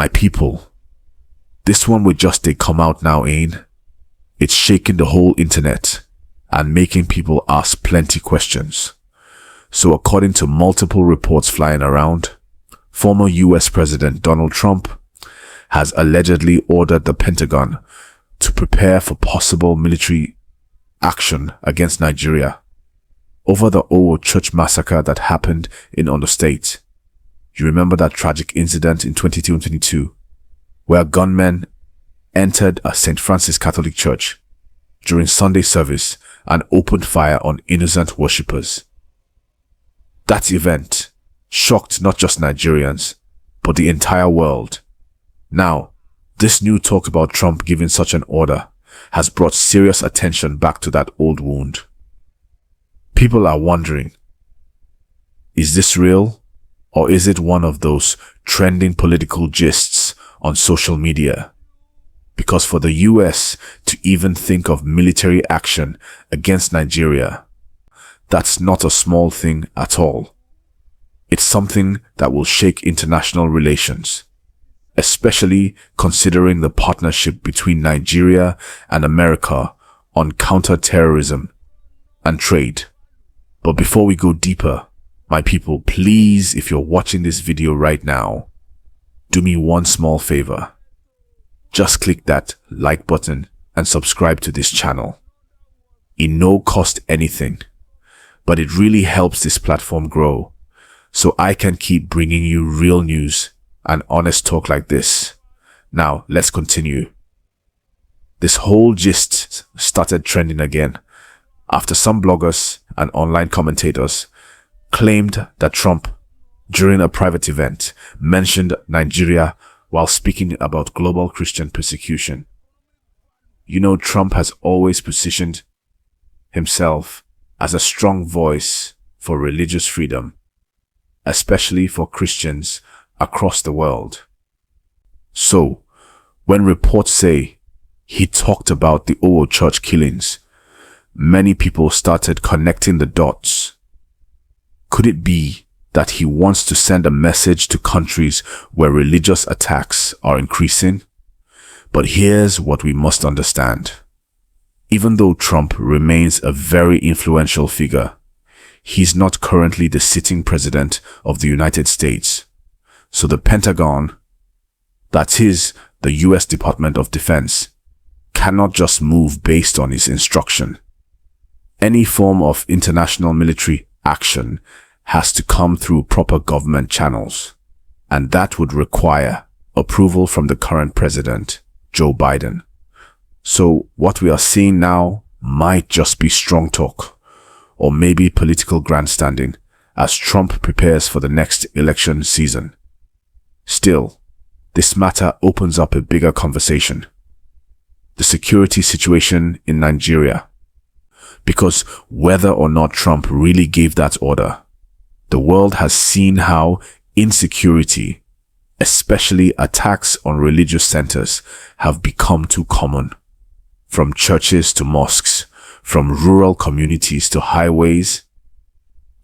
My people, this one will just come out now, ain't? It's shaking the whole internet and making people ask plenty questions. So according to multiple reports flying around, former US President Donald Trump has allegedly ordered the Pentagon to prepare for possible military action against Nigeria over the Ondo church massacre that happened in Ondo State. You remember that tragic incident in 2022 where gunmen entered a St. Francis Catholic Church during Sunday service and opened fire on innocent worshippers. That event shocked not just Nigerians, but the entire world. Now, this new talk about Trump giving such an order has brought serious attention back to that old wound. People are wondering, is this real, or is it one of those trending political gists on social media? Because for the US to even think of military action against Nigeria, that's not a small thing at all. It's something that will shake international relations, especially considering the partnership between Nigeria and America on counter-terrorism and trade. But before we go deeper, my people, please, if you're watching this video right now, do me one small favor. Just click that like button and subscribe to this channel. It no cost anything, but it really helps this platform grow so I can keep bringing you real news and honest talk like this. Now, let's continue. This whole gist started trending again after some bloggers and online commentators claimed that Trump, during a private event, mentioned Nigeria while speaking about global Christian persecution. You know, Trump has always positioned himself as a strong voice for religious freedom, especially for Christians across the world. So, when reports say he talked about the Ondo church killings, many people started connecting the dots. Could it be that he wants to send a message to countries where religious attacks are increasing? But here's what we must understand. Even though Trump remains a very influential figure, he's not currently the sitting president of the United States. So the Pentagon, that is, the US Department of Defense, cannot just move based on his instruction. Any form of international military action has to come through proper government channels, and that would require approval from the current president, Joe Biden. So what we are seeing now might just be strong talk, or maybe political grandstanding as Trump prepares for the next election season. Still, this matter opens up a bigger conversation: the security situation in Nigeria. Because whether or not Trump really gave that order, the world has seen how insecurity, especially attacks on religious centers, have become too common. From churches to mosques, from rural communities to highways,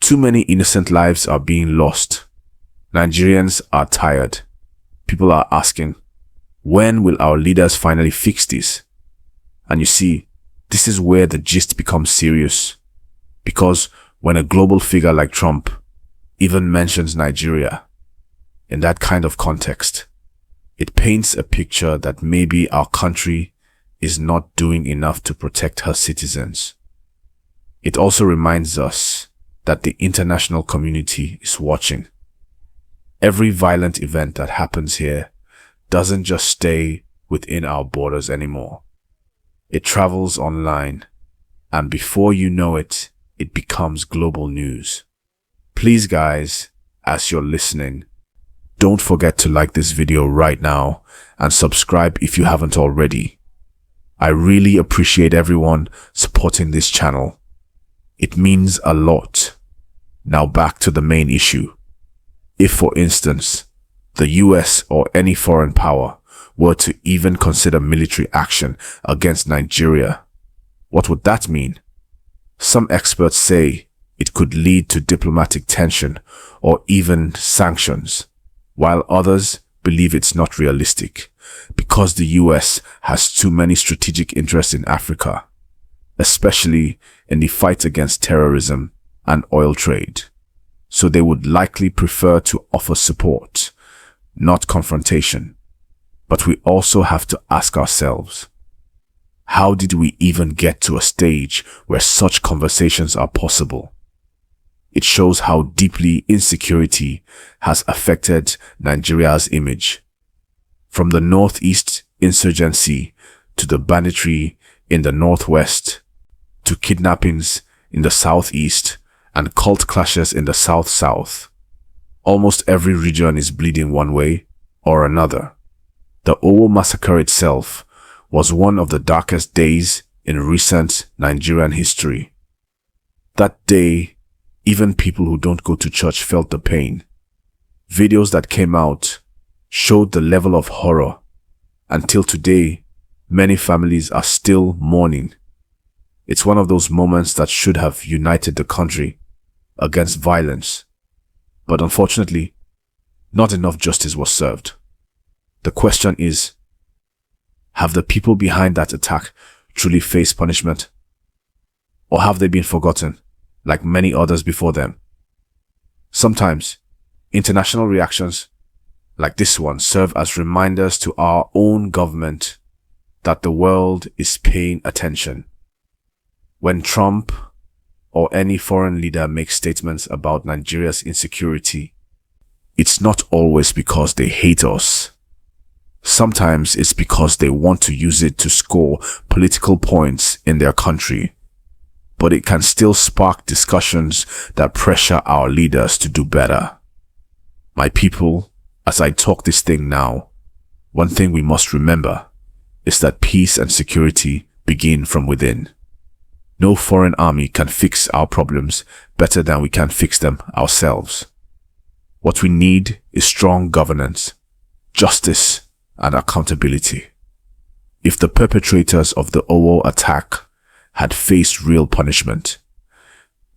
too many innocent lives are being lost. Nigerians are tired. People are asking, when will our leaders finally fix this? And you see, this is where the gist becomes serious. Because when a global figure like Trump even mentions Nigeria in that kind of context, it paints a picture that maybe our country is not doing enough to protect her citizens. It also reminds us that the international community is watching. Every violent event that happens here doesn't just stay within our borders anymore. It travels online, and before you know it, it becomes global news. Please guys, as you're listening, don't forget to like this video right now and subscribe if you haven't already. I really appreciate everyone supporting this channel. It means a lot. Now back to the main issue. If, for instance, the US or any foreign power were to even consider military action against Nigeria, what would that mean? Some experts say it could lead to diplomatic tension or even sanctions, while others believe it's not realistic because the US has too many strategic interests in Africa, especially in the fight against terrorism and oil trade. So they would likely prefer to offer support, not confrontation. But we also have to ask ourselves, how did we even get to a stage where such conversations are possible? It shows how deeply insecurity has affected Nigeria's image. From the northeast insurgency to the banditry in the northwest, to kidnappings in the southeast and cult clashes in the south-south. Almost every region is bleeding one way or another. The Owo massacre itself was one of the darkest days in recent Nigerian history. That day, even people who don't go to church felt the pain. Videos that came out showed the level of horror. Until today, many families are still mourning. It's one of those moments that should have united the country against violence. But unfortunately, not enough justice was served. The question is, have the people behind that attack truly faced punishment? Or have they been forgotten, like many others before them? Sometimes, international reactions like this one serve as reminders to our own government that the world is paying attention. When Trump or any foreign leader makes statements about Nigeria's insecurity, it's not always because they hate us. Sometimes it's because they want to use it to score political points in their country. But it can still spark discussions that pressure our leaders to do better. My people, as I talk this thing now, one thing we must remember is that peace and security begin from within. No foreign army can fix our problems better than we can fix them ourselves. What we need is strong governance, justice, and accountability. If the perpetrators of the Owo attack had faced real punishment,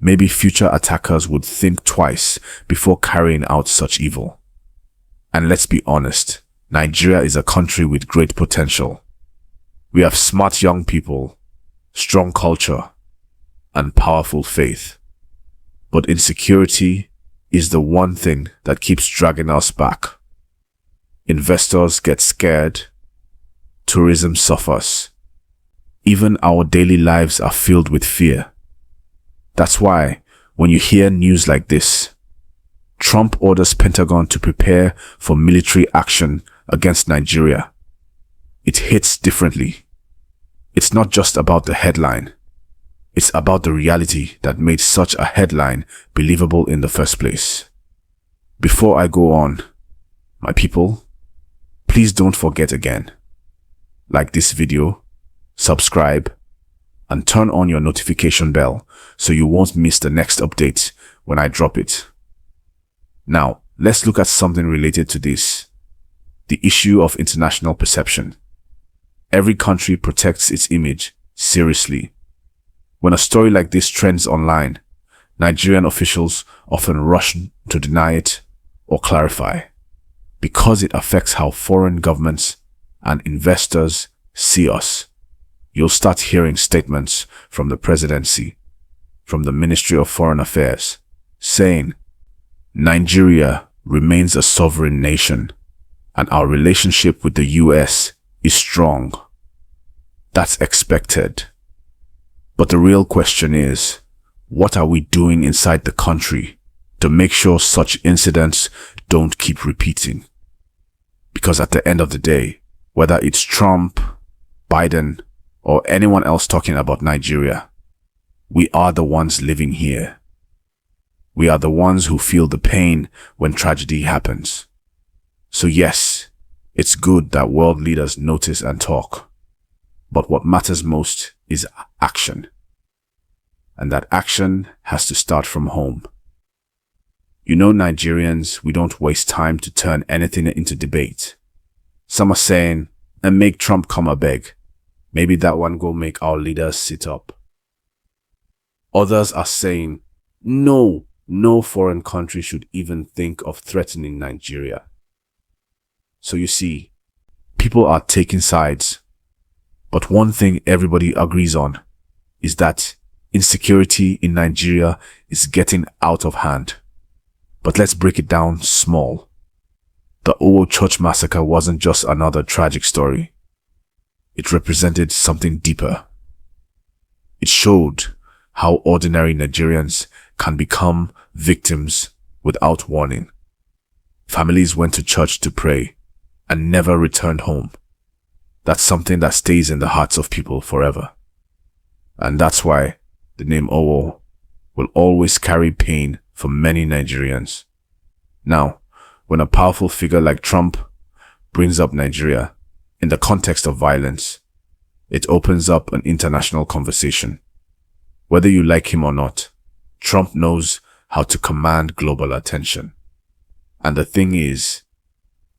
maybe future attackers would think twice before carrying out such evil. And let's be honest, Nigeria is a country with great potential. We have smart young people, strong culture, and powerful faith. But insecurity is the one thing that keeps dragging us back. Investors get scared, tourism suffers, even our daily lives are filled with fear. That's why when you hear news like this, Trump orders Pentagon to prepare for military action against Nigeria, it hits differently. It's not just about the headline. It's about the reality that made such a headline believable in the first place. Before I go on, my people, please don't forget again. Like this video, subscribe, and turn on your notification bell so you won't miss the next update when I drop it. Now, let's look at something related to this. The issue of international perception. Every country protects its image seriously. When a story like this trends online, Nigerian officials often rush to deny it or clarify, because it affects how foreign governments and investors see us. You'll start hearing statements from the presidency, from the Ministry of Foreign Affairs, saying, Nigeria remains a sovereign nation, and our relationship with the US is strong. That's expected. But the real question is, what are we doing inside the country to make sure such incidents don't keep repeating? Because at the end of the day, whether it's Trump, Biden, or anyone else talking about Nigeria, we are the ones living here. We are the ones who feel the pain when tragedy happens. So yes, it's good that world leaders notice and talk. But what matters most is action. And that action has to start from home. You know, Nigerians, we don't waste time to turn anything into debate. Some are saying, and make Trump come a beg. Maybe that one go make our leaders sit up. Others are saying, no foreign country should even think of threatening Nigeria. So you see, people are taking sides. But one thing everybody agrees on is that insecurity in Nigeria is getting out of hand. But let's break it down small. The Owo Church massacre wasn't just another tragic story. It represented something deeper. It showed how ordinary Nigerians can become victims without warning. Families went to church to pray and never returned home. That's something that stays in the hearts of people forever. And that's why the name Owo will always carry pain for many Nigerians. Now, when a powerful figure like Trump brings up Nigeria in the context of violence, it opens up an international conversation. Whether you like him or not, Trump knows how to command global attention. And the thing is,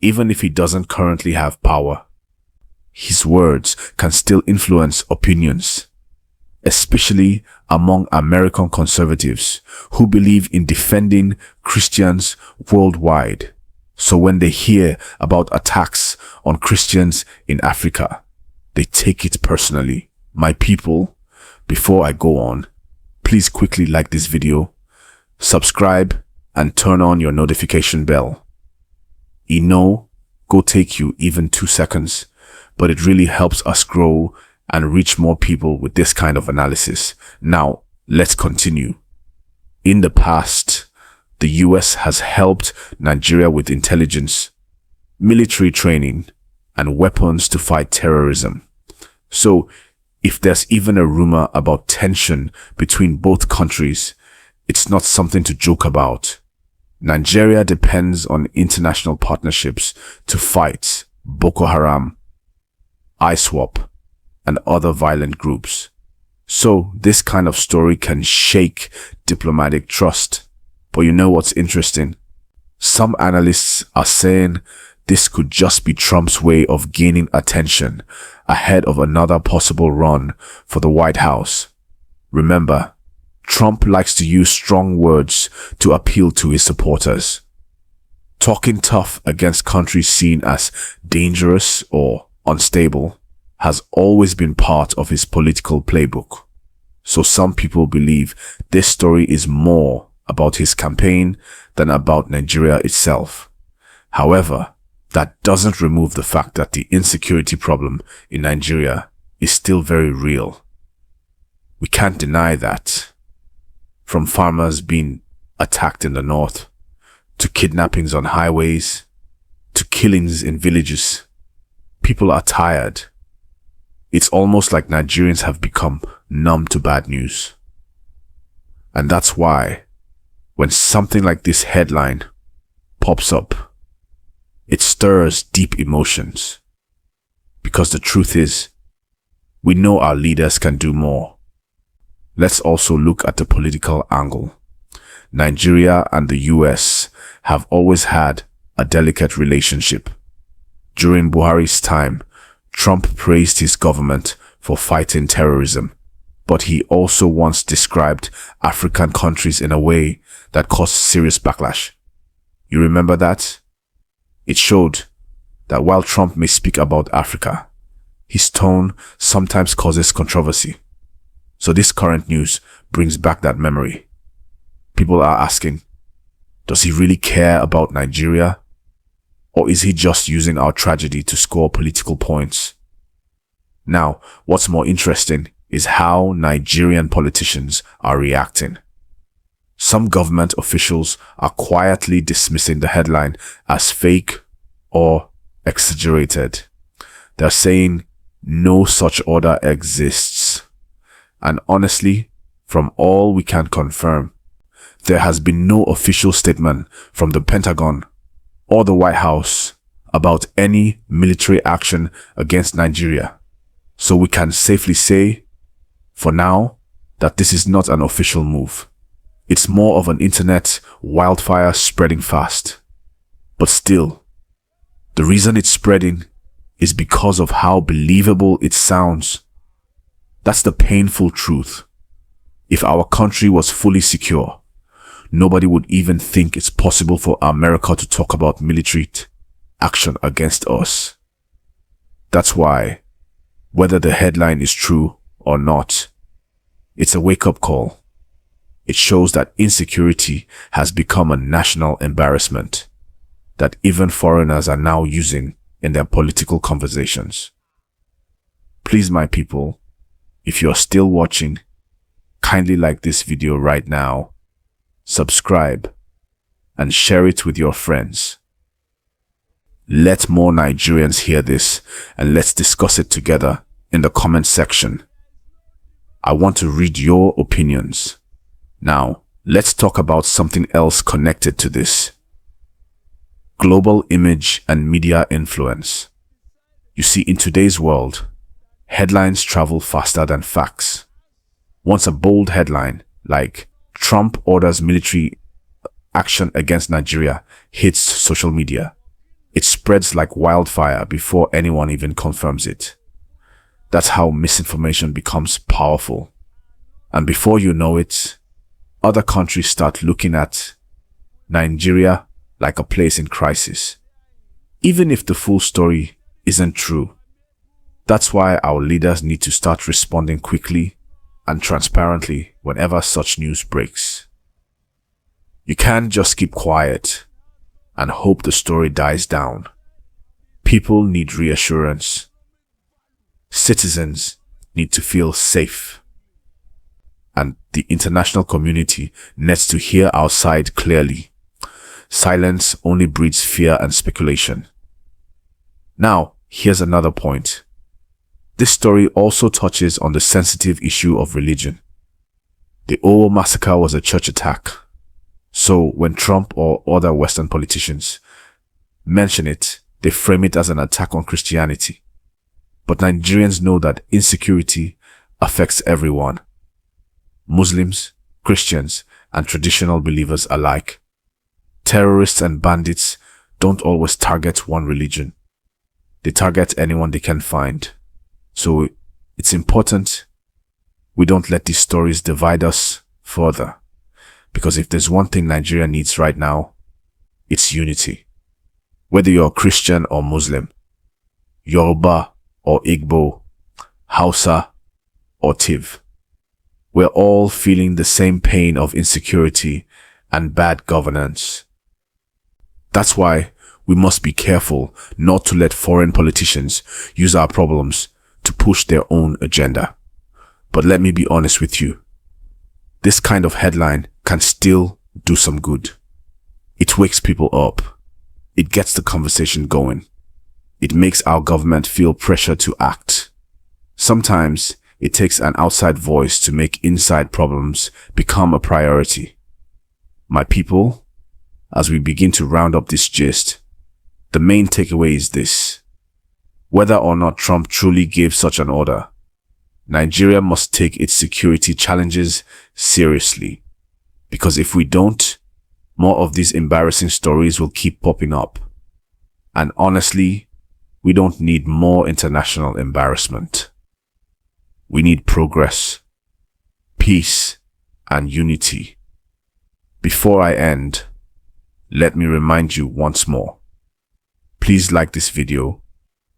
even if he doesn't currently have power, his words can still influence opinions, especially among American conservatives who believe in defending Christians worldwide. So when they hear about attacks on Christians in Africa, they take it personally. My people, before I go on, please quickly like this video, subscribe, and turn on your notification bell. I know, go take you even 2 seconds, but it really helps us grow and reach more people with this kind of analysis. Now, let's continue. In the past, the US has helped Nigeria with intelligence, military training, and weapons to fight terrorism. So, if there's even a rumor about tension between both countries, it's not something to joke about. Nigeria depends on international partnerships to fight Boko Haram, ISWAP, and other violent groups. So this kind of story can shake diplomatic trust. But you know what's interesting? Some analysts are saying this could just be Trump's way of gaining attention ahead of another possible run for the White House. Remember, Trump likes to use strong words to appeal to his supporters. Talking tough against countries seen as dangerous or unstable has always been part of his political playbook. So some people believe this story is more about his campaign than about Nigeria itself. However, that doesn't remove the fact that the insecurity problem in Nigeria is still very real. We can't deny that. From farmers being attacked in the north, to kidnappings on highways, to killings in villages, people are tired. It's almost like Nigerians have become numb to bad news. And that's why, when something like this headline pops up, it stirs deep emotions. Because the truth is, we know our leaders can do more. Let's also look at the political angle. Nigeria and the US have always had a delicate relationship. During Buhari's time, Trump praised his government for fighting terrorism, but he also once described African countries in a way that caused serious backlash. You remember that? It showed that while Trump may speak about Africa, his tone sometimes causes controversy. So this current news brings back that memory. People are asking, does he really care about Nigeria? Or is he just using our tragedy to score political points? Now, what's more interesting is how Nigerian politicians are reacting. Some government officials are quietly dismissing the headline as fake or exaggerated. They're saying no such order exists. And honestly, from all we can confirm, there has been no official statement from the Pentagon or the White House about any military action against Nigeria. So we can safely say, for now, that this is not an official move. It's more of an internet wildfire spreading fast. But still, the reason it's spreading is because of how believable it sounds. That's the painful truth. If our country was fully secure, nobody would even think it's possible for America to talk about military action against us. That's why, whether the headline is true or not, it's a wake-up call. It shows that insecurity has become a national embarrassment that even foreigners are now using in their political conversations. Please, my people, if you're still watching, kindly like this video right now, subscribe, and share it with your friends. Let more Nigerians hear this, and let's discuss it together in the comment section. I want to read your opinions. Now, let's talk about something else connected to this. Global image and media influence. You see, in today's world, headlines travel faster than facts. Once a bold headline, like "Trump orders military action against Nigeria," hits social media, it spreads like wildfire before anyone even confirms it. That's how misinformation becomes powerful. And before you know it, other countries start looking at Nigeria like a place in crisis, even if the full story isn't true. That's why our leaders need to start responding quickly and transparently whenever such news breaks. You can't just keep quiet and hope the story dies down. People need reassurance. Citizens need to feel safe. And the international community needs to hear our side clearly. Silence only breeds fear and speculation. Now, here's another point. This story also touches on the sensitive issue of religion. The Ondo Massacre was a church attack. So when Trump or other Western politicians mention it, they frame it as an attack on Christianity. But Nigerians know that insecurity affects everyone. Muslims, Christians, and traditional believers alike. Terrorists and bandits don't always target one religion. They target anyone they can find. So it's important we don't let these stories divide us further. Because if there's one thing Nigeria needs right now, it's unity. Whether you're Christian or Muslim, Yoruba or Igbo, Hausa or Tiv, we're all feeling the same pain of insecurity and bad governance. That's why we must be careful not to let foreign politicians use our problems to push their own agenda. But let me be honest with you. This kind of headline can still do some good. It wakes people up. It gets the conversation going. It makes our government feel pressure to act. Sometimes it takes an outside voice to make inside problems become a priority. My people, as we begin to round up this gist, the main takeaway is this. Whether or not Trump truly gave such an order, Nigeria must take its security challenges seriously. Because if we don't, more of these embarrassing stories will keep popping up. And honestly, we don't need more international embarrassment. We need progress, peace, and unity. Before I end, let me remind you once more. Please like this video,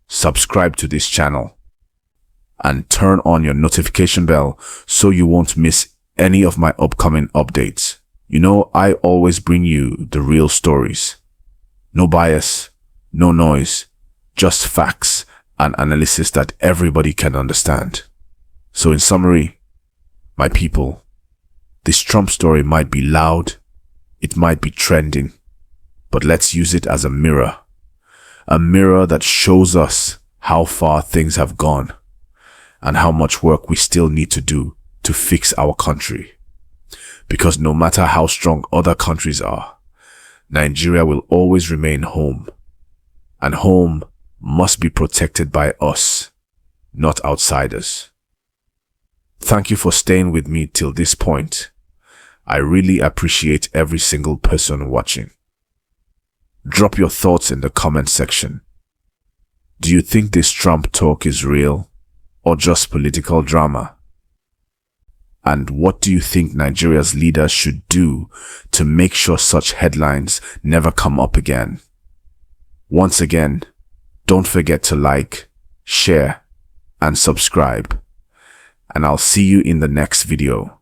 subscribe to this channel, and turn on your notification bell so you won't miss any of my upcoming updates. You know, I always bring you the real stories. No bias, no noise, just facts and analysis that everybody can understand. So in summary, my people, this Trump story might be loud, it might be trending, but let's use it as a mirror that shows us how far things have gone and how much work we still need to do to fix our country. Because no matter how strong other countries are, Nigeria will always remain home. And home must be protected by us, not outsiders. Thank you for staying with me till this point. I really appreciate every single person watching. Drop your thoughts in the comment section. Do you think this Trump talk is real or just political drama? And what do you think Nigeria's leaders should do to make sure such headlines never come up again? Once again, don't forget to like, share, and subscribe. And I'll see you in the next video.